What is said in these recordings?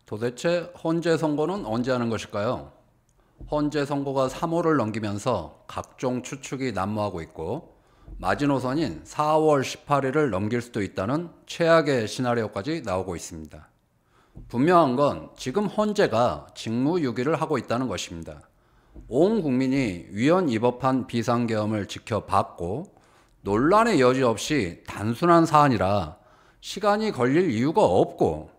도대체 헌재 선고는 언제 하는 것일까요? 헌재 선고가 3월을 넘기면서 각종 추측이 난무하고 있고 마지노선인 4월 18일을 넘길 수도 있다는 최악의 시나리오까지 나오고 있습니다. 분명한 건 지금 헌재가 직무유기를 하고 있다는 것입니다. 온 국민이 위헌 위법한 비상계엄을 지켜봤고 논란의 여지 없이 단순한 사안이라 시간이 걸릴 이유가 없고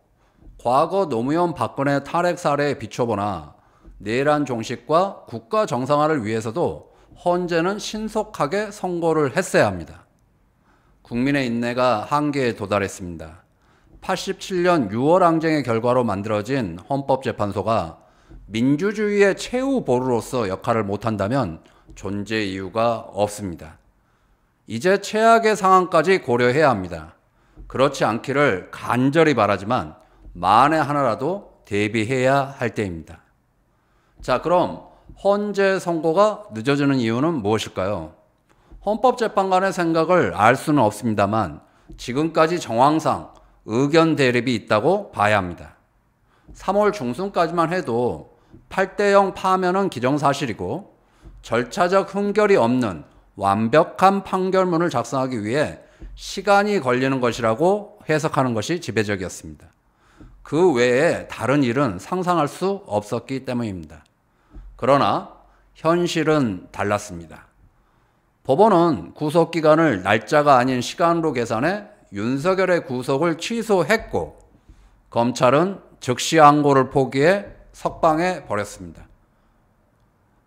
과거 노무현 박근혜 탄핵 사례에 비춰보나 내란 종식과 국가 정상화를 위해서도 헌재는 신속하게 선고를 했어야 합니다. 국민의 인내가 한계에 도달했습니다. 87년 6월 항쟁의 결과로 만들어진 헌법재판소가 민주주의의 최후 보루로서 역할을 못한다면 존재 이유가 없습니다. 이제 최악의 상황까지 고려해야 합니다. 그렇지 않기를 간절히 바라지만 만에 하나라도 대비해야 할 때입니다. 자, 그럼 헌재 선고가 늦어지는 이유는 무엇일까요? 헌법재판관의 생각을 알 수는 없습니다만 지금까지 정황상 의견 대립이 있다고 봐야 합니다. 3월 중순까지만 해도 8대0 파면은 기정사실이고 절차적 흠결이 없는 완벽한 판결문을 작성하기 위해 시간이 걸리는 것이라고 해석하는 것이 지배적이었습니다. 그 외에 다른 일은 상상할 수 없었기 때문입니다. 그러나 현실은 달랐습니다. 법원은 구속기간을 날짜가 아닌 시간으로 계산해 윤석열의 구속을 취소했고 검찰은 즉시 항고를 포기해 석방해 버렸습니다.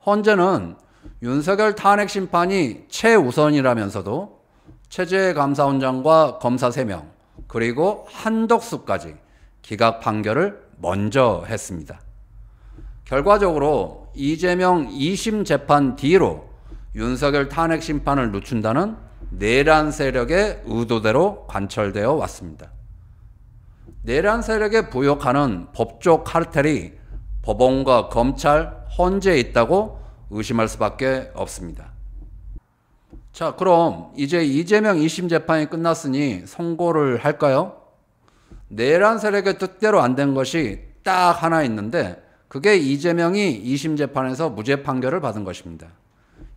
헌재는 윤석열 탄핵 심판이 최우선이라면서도 최재해 감사원장과 검사 3명 그리고 한덕수까지 기각 판결을 먼저 했습니다. 결과적으로 이재명 2심 재판 뒤로 윤석열 탄핵 심판을 늦춘다는 내란 세력의 의도대로 관철되어 왔습니다. 내란 세력에 부역하는 법조 카르텔이 법원과 검찰, 헌재에 있다고 의심할 수밖에 없습니다. 자, 그럼 이제 이재명 2심 재판이 끝났으니 선고를 할까요? 내란 세력의 뜻대로 안 된 것이 딱 하나 있는데 그게 이재명이 2심 재판에서 무죄 판결을 받은 것입니다.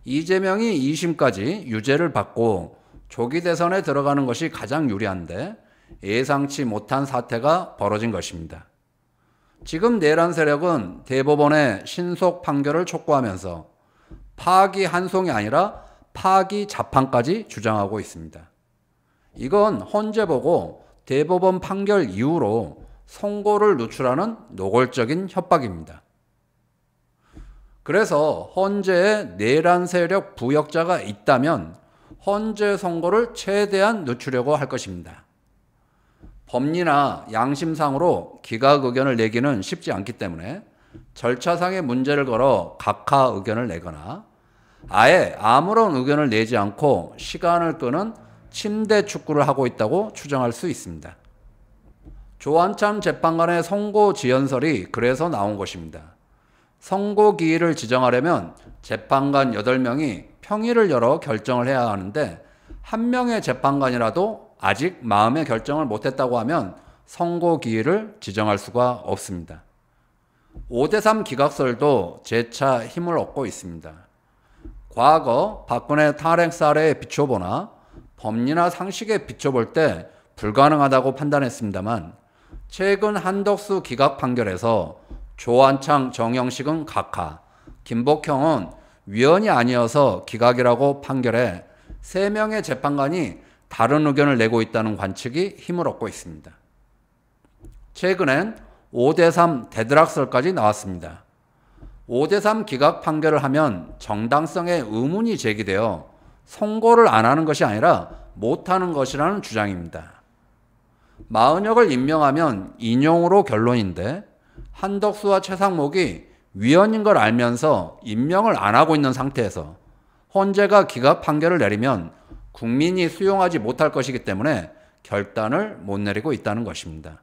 이재명이 2심까지 유죄를 받고 조기 대선에 들어가는 것이 가장 유리한데 예상치 못한 사태가 벌어진 것입니다. 지금 내란 세력은 대법원의 신속 판결을 촉구하면서 파기 환송이 아니라 파기 자판까지 주장하고 있습니다. 이건 헌재 보고 대법원 판결 이후로 선고를 늦추라는 노골적인 협박입니다. 그래서 헌재에 내란 세력 부역자가 있다면 헌재 선고를 최대한 늦추려고 할 것입니다. 법리나 양심상으로 기각 의견을 내기는 쉽지 않기 때문에 절차상의 문제를 걸어 각하 의견을 내거나 아예 아무런 의견을 내지 않고 시간을 끄는 침대 축구를 하고 있다고 추정할 수 있습니다. 조한참 재판관의 선고 지연설이 그래서 나온 것입니다. 선고 기일을 지정하려면 재판관 8명이 평일을 열어 결정을 해야 하는데 한 명의 재판관이라도 아직 마음의 결정을 못했다고 하면 선고 기일을 지정할 수가 없습니다. 5대3 기각설도 재차 힘을 얻고 있습니다. 과거 박근혜 탄핵 사례에 비춰보나 법리나 상식에 비춰볼 때 불가능하다고 판단했습니다만 최근 한덕수 기각 판결에서 조한창, 정영식은 각하, 김복형은 위헌이 아니어서 기각이라고 판결해 3명의 재판관이 다른 의견을 내고 있다는 관측이 힘을 얻고 있습니다. 최근엔 5대3 대드락설까지 나왔습니다. 5대3 기각 판결을 하면 정당성의 의문이 제기되어 선고를 안 하는 것이 아니라 못하는 것이라는 주장입니다. 마은혁을 임명하면 인용으로 결론인데 한덕수와 최상목이 위헌인 걸 알면서 임명을 안 하고 있는 상태에서 헌재가 기각 판결을 내리면 국민이 수용하지 못할 것이기 때문에 결단을 못 내리고 있다는 것입니다.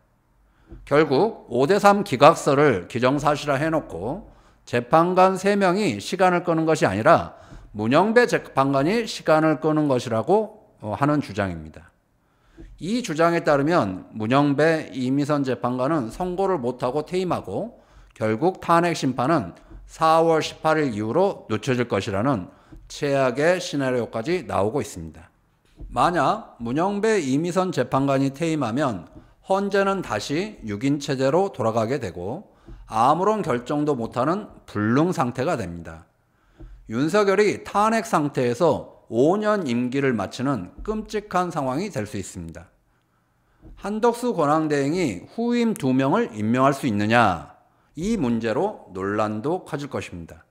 결국 5대3 기각설을 기정사실화 해놓고 재판관 3명이 시간을 끄는 것이 아니라 문영배 재판관이 시간을 끄는 것이라고 하는 주장입니다. 이 주장에 따르면 문영배, 이미선 재판관은 선고를 못하고 퇴임하고 결국 탄핵 심판은 4월 18일 이후로 늦춰질 것이라는 최악의 시나리오까지 나오고 있습니다. 만약 문영배, 이미선 재판관이 퇴임하면 헌재는 다시 6인 체제로 돌아가게 되고 아무런 결정도 못하는 불능 상태가 됩니다. 윤석열이 탄핵 상태에서 5년 임기를 마치는 끔찍한 상황이 될 수 있습니다. 한덕수 권한대행이 후임 2명을 임명할 수 있느냐, 이 문제로 논란도 커질 것입니다.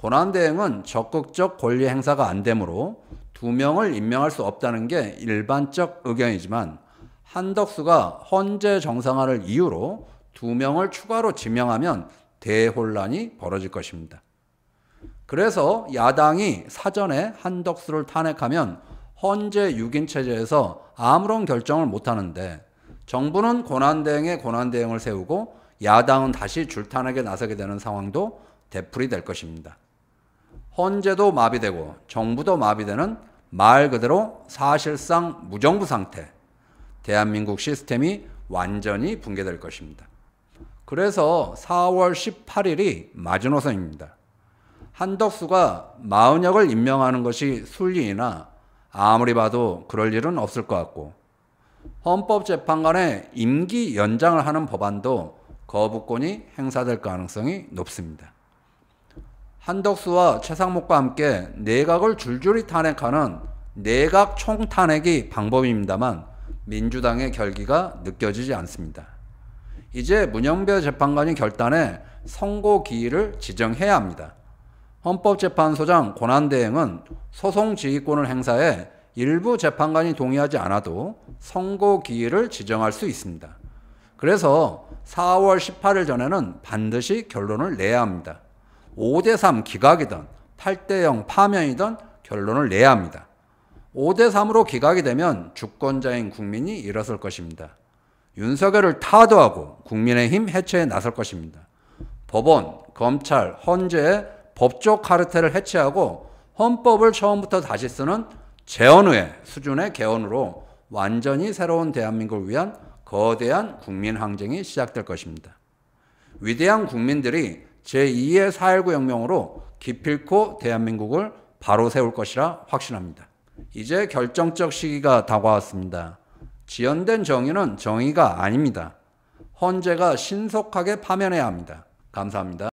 권한대행은 적극적 권리 행사가 안 되므로 2명을 임명할 수 없다는 게 일반적 의견이지만 한덕수가 헌재 정상화를 이유로 2명을 추가로 지명하면 대혼란이 벌어질 것입니다. 그래서 야당이 사전에 한덕수를 탄핵하면 헌재 6인 체제에서 아무런 결정을 못하는데 정부는 권한대행의 권한대행을 세우고 야당은 다시 줄탄핵에 나서게 되는 상황도 되풀이될 것입니다. 헌재도 마비되고 정부도 마비되는 말 그대로 사실상 무정부 상태, 대한민국 시스템이 완전히 붕괴될 것입니다. 그래서 4월 18일이 마지노선입니다. 한덕수가 마은혁을 임명하는 것이 순리이나 아무리 봐도 그럴 일은 없을 것 같고 헌법재판관의 임기 연장을 하는 법안도 거부권이 행사될 가능성이 높습니다. 한덕수와 최상목과 함께 내각을 줄줄이 탄핵하는 내각 총탄핵이 방법입니다만 민주당의 결기가 느껴지지 않습니다. 이제 문영배 재판관이 결단해 선고 기일을 지정해야 합니다. 헌법재판소장 권한대행은 소송 지휘권을 행사해 일부 재판관이 동의하지 않아도 선고 기일을 지정할 수 있습니다. 그래서 4월 18일 전에는 반드시 결론을 내야 합니다. 5대3 기각이든 8대0 파면이든 결론을 내야 합니다. 5대3으로 기각이 되면 주권자인 국민이 일어설 것입니다. 윤석열을 타도하고 국민의힘 해체에 나설 것입니다. 법원, 검찰, 헌재의 법적 카르텔을 해체하고 헌법을 처음부터 다시 쓰는 재헌의 수준의 개헌으로 완전히 새로운 대한민국을 위한 거대한 국민 항쟁이 시작될 것입니다. 위대한 국민들이 제2의 4.19 혁명으로 기필코 대한민국을 바로 세울 것이라 확신합니다. 이제 결정적 시기가 다가왔습니다. 지연된 정의는 정의가 아닙니다. 헌재가 신속하게 파면해야 합니다. 감사합니다.